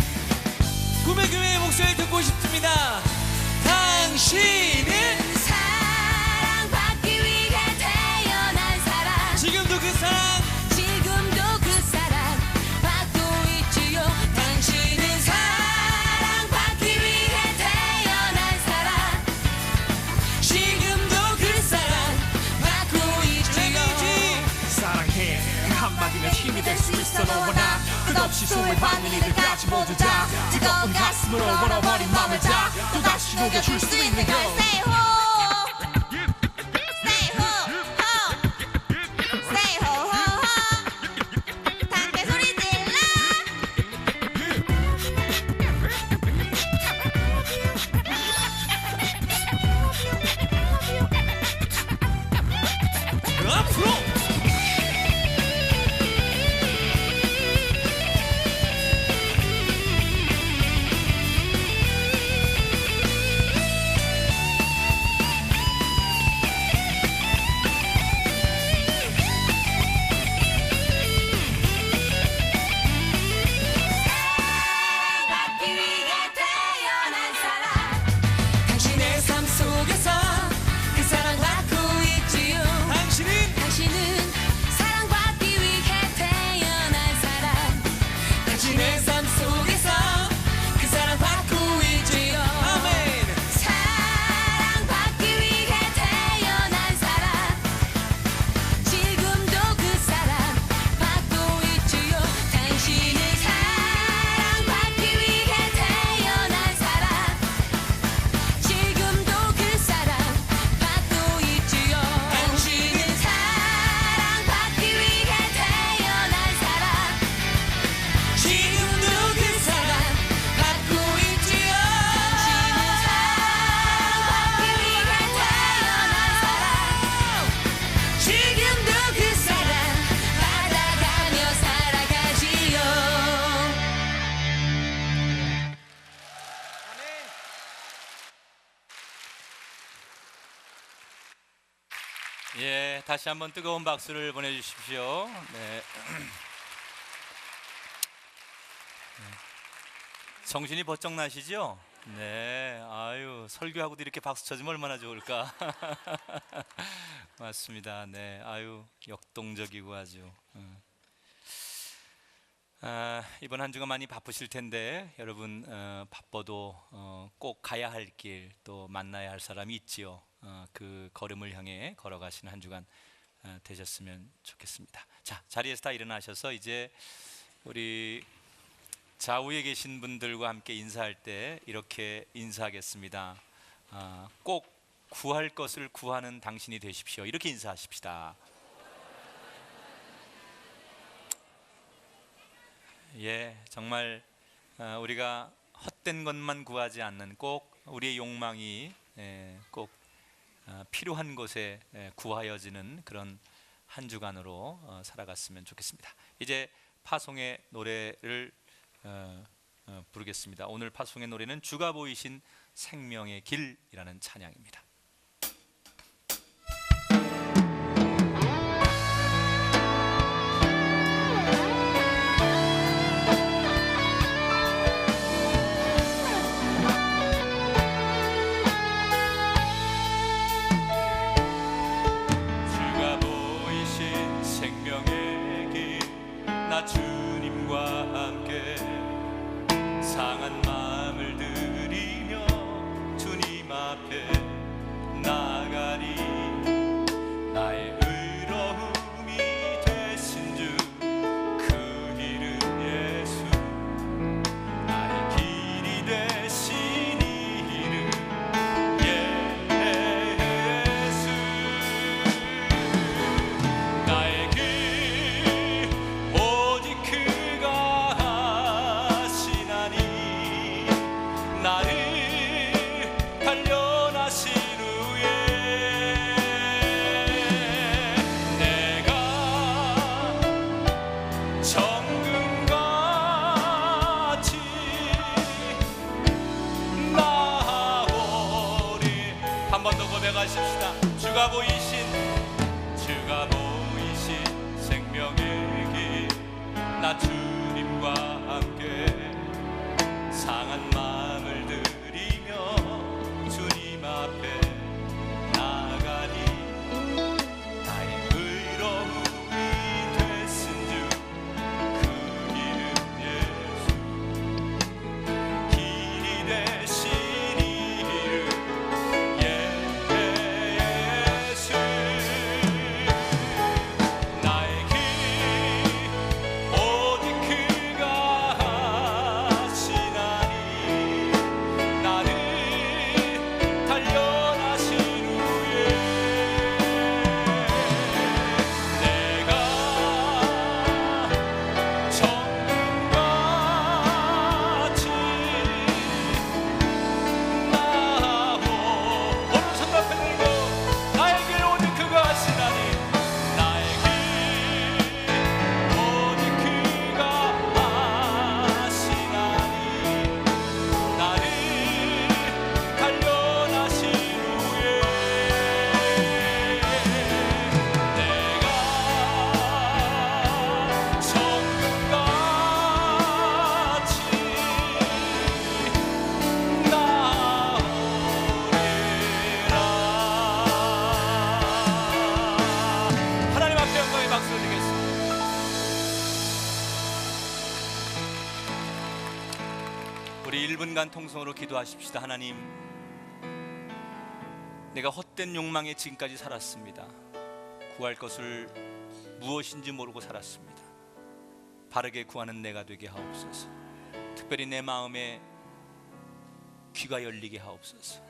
구매교회의 목소리를 듣고 싶습니다. 당신은 사랑받기 위해 태어난 사람. 지금도 그 사랑 받고 있지요. 당신은 사랑받기 위해 태어난 사람. 지금도 그 사랑 받고 있지요. 사랑해 그 한마디면 힘이 될 수 있어. 너와 나 끝없이 소외받는 이들까지 모두 다 뜨거운 가슴으로 얼어버린 맘을 다 또다시 녹여줄 수 있는 걸. Say ho, say ho, ho, say ho, ho, ho. 다 함께 소리 질러. 앞으로 예, 다시 한번 뜨거운 박수를 보내주십시오. 네. 정신이 번쩍 나시죠? 네, 아유, 설교하고도 이렇게 박수 쳐주면 얼마나 좋을까. 맞습니다. 네, 아유, 역동적이고 아주. 이번 한 주가 많이 바쁘실 텐데 여러분 바빠도 꼭 가야 할 길, 또 만나야 할 사람이 있지요. 그 걸음을 향해 걸어가시는 한 주간 되셨으면 좋겠습니다. 자, 자리에서 다 일어나셔서 이제 우리 좌우에 계신 분들과 함께 인사할 때 이렇게 인사하겠습니다. 꼭 구할 것을 구하는 당신이 되십시오. 이렇게 인사하십시다. 예, 정말 우리가 헛된 것만 구하지 않는, 꼭 우리의 욕망이 꼭 필요한 곳에 구하여지는 그런 한 주간으로 살아갔으면 좋겠습니다. 이제 파송의 노래를 부르겠습니다. 오늘 파송의 노래는 주가 보이신 생명의 길이라는 찬양입니다. 주가 보이신 생명의 길, 나 주님과 함께 상한 마음을 들이며 주님 앞에 나가리. 나의 의로움이 되신 주, 그 길은 예수. 나의 길이 되신 이름 예수. 나의 길 오직 그가 하시나니, 나를 단련하신 후에 내가 정금같이 나오리. 한 번 더 고백하십시다. 주가 보이신 생명의 길, 나 주님과 함께 상한 마음을 들이며 주님 앞에 나가니. 나의 의로움이 되신 주, 그 길은 예수. 길이 되신 이름 예수. 나의 길 오직 그가 하시나니, 나를 단련하신 후에 내가 정금같이 나오. 오른손 앞에 들고 나의 길 오직 그가 하시나니, 나의 길 오직 그가 하시나니, 나를 단련하신 후에 내가 정금같이 나오리라. 하나님 앞에 영광의 박수 드리겠습니다. 우리 1분간 통성으로 기도하십시다. 하나님, 내가 헛된 욕망에 지금까지 살았습니다. 구할 것을 무엇인지 모르고 살았습니다. 바르게 구하는 내가 되게 하옵소서. 특별히 내 마음에 귀가 열리게 하옵소서.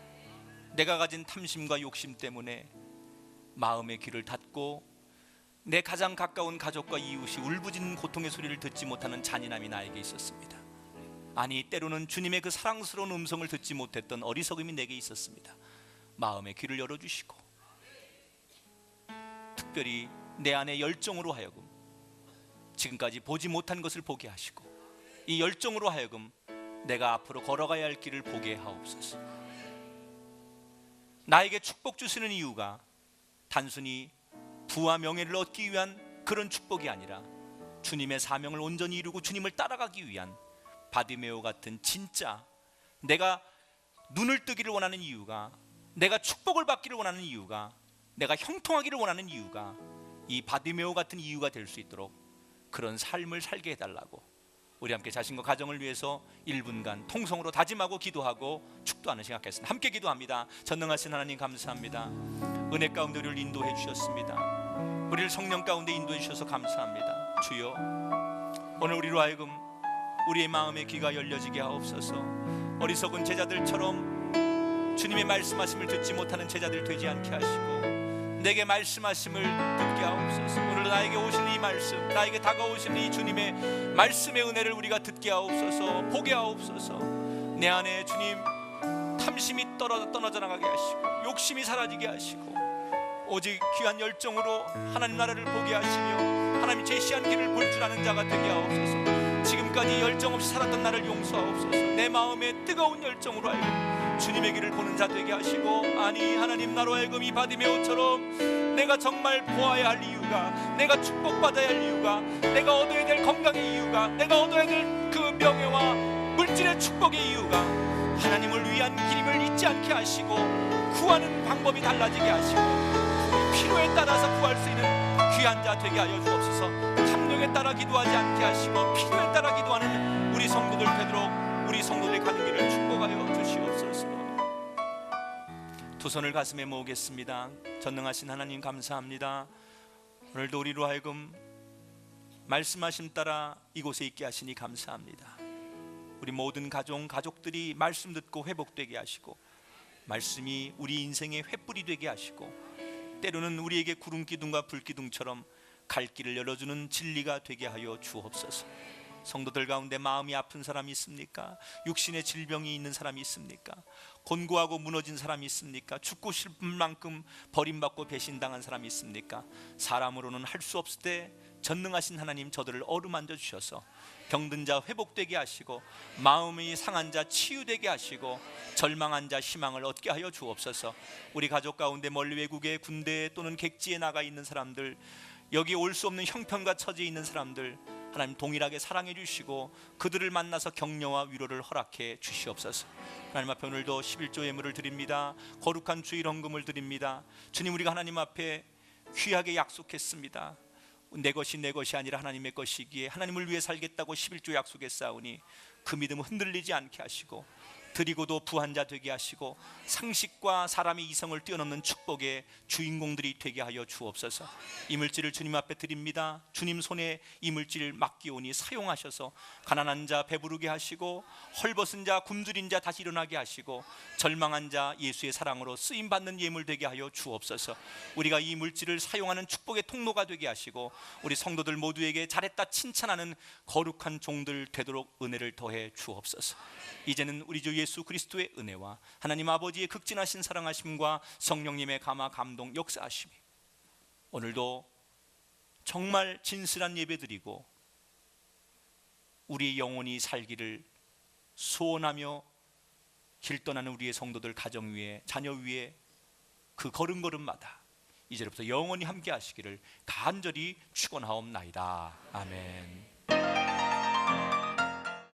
내가 가진 탐심과 욕심 때문에 마음의 귀를 닫고 내 가장 가까운 가족과 이웃이 울부짖는 고통의 소리를 듣지 못하는 잔인함이 나에게 있었습니다. 아니, 때로는 주님의 그 사랑스러운 음성을 듣지 못했던 어리석음이 내게 있었습니다. 마음의 귀를 열어주시고 특별히 내 안의 열정으로 하여금 지금까지 보지 못한 것을 보게 하시고, 이 열정으로 하여금 내가 앞으로 걸어가야 할 길을 보게 하옵소서. 나에게 축복 주시는 이유가 단순히 부와 명예를 얻기 위한 그런 축복이 아니라 주님의 사명을 온전히 이루고 주님을 따라가기 위한 바디메오 같은 진짜 내가 눈을 뜨기를 원하는 이유가, 내가 축복을 받기를 원하는 이유가, 내가 형통하기를 원하는 이유가 이 바디메오 같은 이유가 될 수 있도록 그런 삶을 살게 해달라고 우리 함께 자신과 가정을 위해서 1분간 통성으로 다짐하고 기도하고 축도하는 시간 갖겠습니다. 함께 기도합니다. 전능하신 하나님 감사합니다. 은혜 가운데 우리를 인도해 주셨습니다. 우리를 성령 가운데 인도해 주셔서 감사합니다. 주여, 오늘 우리로 하여금 우리의 마음의 귀가 열려지게 하옵소서. 어리석은 제자들처럼 주님의 말씀하심을 듣지 못하는 제자들 되지 않게 하시고 내게 말씀하심을 듣게 하옵소서. 오늘 나에게 오실 이 말씀, 나에게 다가오실 이 주님의 말씀의 은혜를 우리가 듣게 하옵소서. 보게 하옵소서. 내 안에 주님 탐심이 떠나져 나가게 하시고 욕심이 사라지게 하시고 오직 귀한 열정으로 하나님 나라를 보게 하시며 하나님 제시한 길을 볼 줄 아는 자가 되게 하옵소서. 지금까지 열정 없이 살았던 나를 용서하옵소서. 내 마음에 뜨거운 열정으로 하여금 주님의 길을 보는 자 되게 하시고, 아니 하나님 나로 하여금 이 바디메오처럼 내가 정말 보아야 할 이유가, 내가 축복받아야 할 이유가, 내가 얻어야 될 건강의 이유가, 내가 얻어야 될 그 명예와 물질의 축복의 이유가 하나님을 위한 길임을 잊지 않게 하시고 구하는 방법이 달라지게 하시고 필요에 따라서 구할 수 있는 귀한 자 되게 하여 주옵소서. 탐욕에 따라 기도하지 않게 하시고 필요에 따라 기도하는 우리 성도들 되도록 우리 성도들의 가는 길을 축복하여 주시옵소서. 두 손을 가슴에 모으겠습니다. 전능하신 하나님 감사합니다. 오늘도 우리로 하여금 말씀하심 따라 이곳에 있게 하시니 감사합니다. 우리 모든 가족들이 말씀 듣고 회복되게 하시고 말씀이 우리 인생의 횃불이 되게 하시고 때로는 우리에게 구름기둥과 불기둥처럼 갈 길을 열어주는 진리가 되게 하여 주옵소서. 성도들 가운데 마음이 아픈 사람이 있습니까? 육신의 질병이 있는 사람이 있습니까? 곤고하고 무너진 사람이 있습니까? 죽고 싶은 만큼 버림받고 배신당한 사람이 있습니까? 사람으로는 할 수 없을 때 전능하신 하나님 저들을 어루만져 주셔서 병든 자 회복되게 하시고 마음이 상한 자 치유되게 하시고 절망한 자 희망을 얻게 하여 주옵소서. 우리 가족 가운데 멀리 외국에 군대에 또는 객지에 나가 있는 사람들, 여기 올 수 없는 형편과 처지에 있는 사람들 하나님 동일하게 사랑해 주시고 그들을 만나서 격려와 위로를 허락해 주시옵소서. 하나님 앞에 오늘도 11조 예물을 드립니다. 거룩한 주일 헌금을 드립니다. 주님, 우리가 하나님 앞에 귀하게 약속했습니다. 내 것이 아니라 하나님의 것이기에 하나님을 위해 살겠다고 11조 약속했사오니 그 믿음을 흔들리지 않게 하시고 드리고도 부한 자 되게 하시고 상식과 사람의 이성을 뛰어넘는 축복의 주인공들이 되게 하여 주옵소서. 이 물질을 주님 앞에 드립니다. 주님 손에 이 물질을 맡기오니 사용하셔서 가난한 자 배부르게 하시고 헐벗은 자 굶주린 자 다시 일어나게 하시고 절망한 자 예수의 사랑으로 쓰임받는 예물 되게 하여 주옵소서. 우리가 이 물질을 사용하는 축복의 통로가 되게 하시고 우리 성도들 모두에게 잘했다 칭찬하는 거룩한 종들 되도록 은혜를 더해 주옵소서. 이제는 우리 주 예수 그리스도의 은혜와 하나님 아버지의 극진하신 사랑하심과 성령님의 감화 감동 역사하심이 오늘도 정말 진실한 예배드리고 우리 영혼이 살기를 소원하며 길 떠나는 우리의 성도들 가정 위에 자녀 위에 그 걸음걸음마다 이제부터 영원히 함께 하시기를 간절히 축원하옵나이다. 아멘.